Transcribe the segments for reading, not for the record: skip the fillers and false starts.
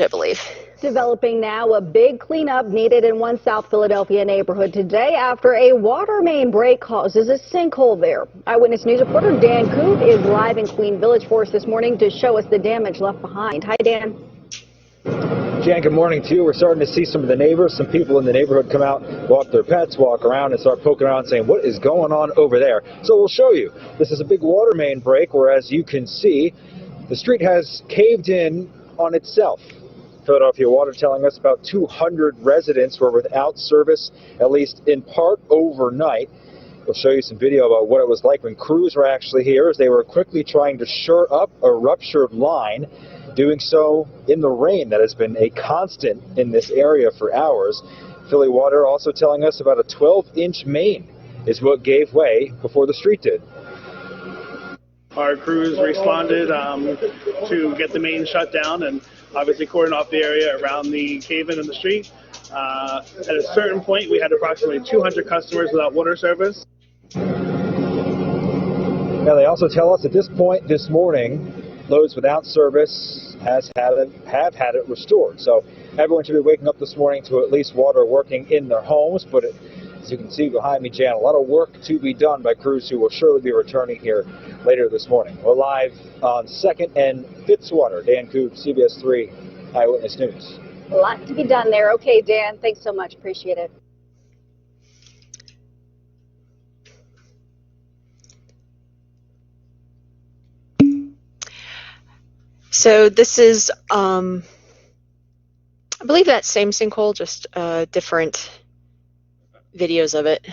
I believe. Developing now, a big cleanup needed in one South Philadelphia neighborhood today after a water main break causes a sinkhole there. Eyewitness News reporter Dan Coop is live in Queen Village for us this morning to show us the damage left behind. Hi, Dan. Jan, good morning to you. We're starting to see some of the neighbors, some people in the neighborhood come out, walk their pets, walk around and start poking around saying, what is going on over there? So we'll show you. This is a big water main break where, as you can see, the street has caved in on itself. Philadelphia Water telling us about 200 residents were without service, at least in part, overnight. We'll show you some video about what it was like when crews were actually here as they were quickly trying to shore up a ruptured line, doing so in the rain that has been a constant in this area for hours. Philly Water also telling us about a 12-inch main is what gave way before the street did. Our crews responded to get the main shut down and obviously cordon off the area around the cave-in the street. At a certain point, we had approximately 200 customers without water service. Now, they also tell us at this point this morning, loads without service have had it restored. So everyone should be waking up this morning to at least water working in their homes. But as you can see behind me, Jan, a lot of work to be done by crews who will surely be returning here later this morning. We're live on 2nd and Fitzwater. Dan Coop, CBS 3 Eyewitness News. A lot to be done there. Okay, Dan, thanks so much. Appreciate it. So this is, I believe that same sinkhole, just different videos of it.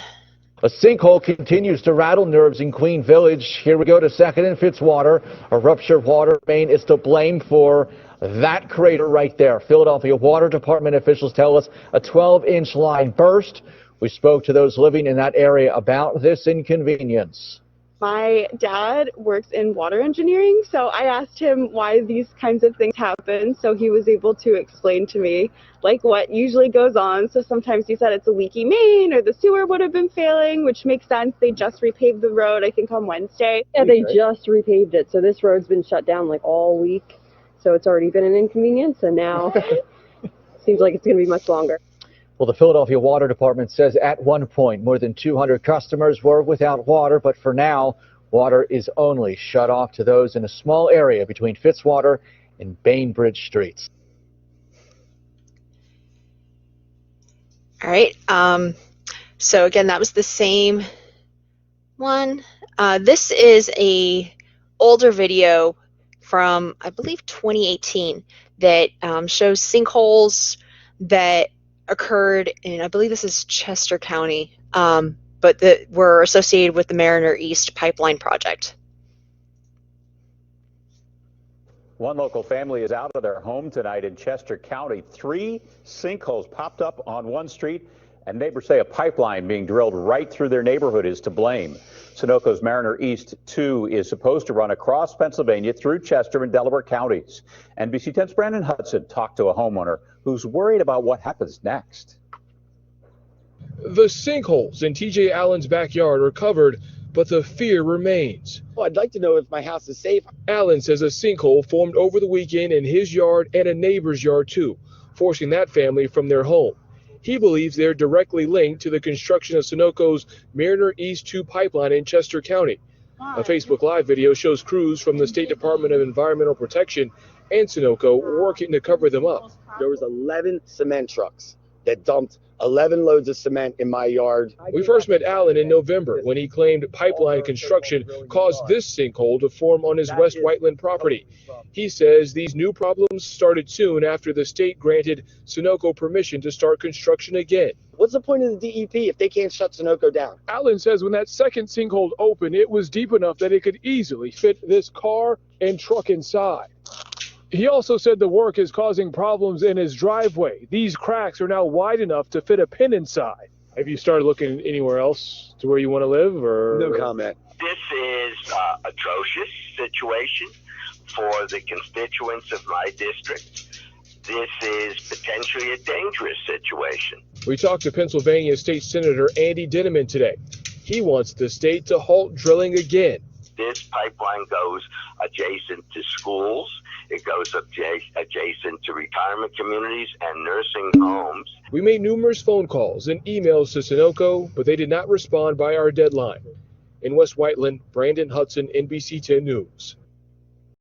A sinkhole continues to rattle nerves in Queen Village. Here we go to 2nd and Fitzwater. A ruptured water main is to blame for that crater right there. Philadelphia Water Department officials tell us a 12-inch line burst. We spoke to those living in that area about this inconvenience. My dad works in water engineering, so I asked him why these kinds of things happen, so he was able to explain to me like what usually goes on. So sometimes he said it's a leaky main or the sewer would have been failing, which makes sense. They just repaved the road, I think, on Wednesday. Yeah, they just repaved it, so this road's been shut down like all week, so it's already been an inconvenience, and now seems like it's going to be much longer. Well, the Philadelphia Water Department says at one point more than 200 customers were without water, but for now, water is only shut off to those in a small area between Fitzwater and Bainbridge streets. All right. So again, that was the same one. This is a older video from, I believe, 2018 that shows sinkholes that occurred in, I believe this is Chester County, but that were associated with the Mariner East pipeline project. One local family is out of their home tonight in Chester County. 3 sinkholes popped up on one street, and neighbors say a pipeline being drilled right through their neighborhood is to blame. Sunoco's Mariner East 2 is supposed to run across Pennsylvania through Chester and Delaware counties. NBC 10's Brandon Hudson talked to a homeowner who's worried about what happens next. The sinkholes in TJ Allen's backyard are covered, but the fear remains. Well, I'd like to know if my house is safe. Allen says a sinkhole formed over the weekend in his yard and a neighbor's yard too, forcing that family from their home. He believes they're directly linked to the construction of Sunoco's Mariner East 2 pipeline in Chester County. A Facebook Live video shows crews from the State Department of Environmental Protection and Sunoco working to cover them up. There was 11 cement trucks that dumped 11 loads of cement in my yard. We first met Allen in November when he claimed pipeline construction caused this sinkhole to form on his West Whiteland property. He says these new problems started soon after the state granted Sunoco permission to start construction again. What's the point of the DEP if they can't shut Sunoco down? Allen says when that second sinkhole opened, it was deep enough that it could easily fit this car and truck inside. He also said the work is causing problems in his driveway. These cracks are now wide enough to fit a pin inside. Have you started looking anywhere else to where you want to live, or? No comment. This is an atrocious situation for the constituents of my district. This is potentially a dangerous situation. We talked to Pennsylvania State Senator Andy Dinniman today. He wants the state to halt drilling again. This pipeline goes adjacent to schools. It goes adjacent to retirement communities and nursing homes. We made numerous phone calls and emails to Sunoco, but they did not respond by our deadline. In West Whiteland, Brandon Hudson, NBC 10 News.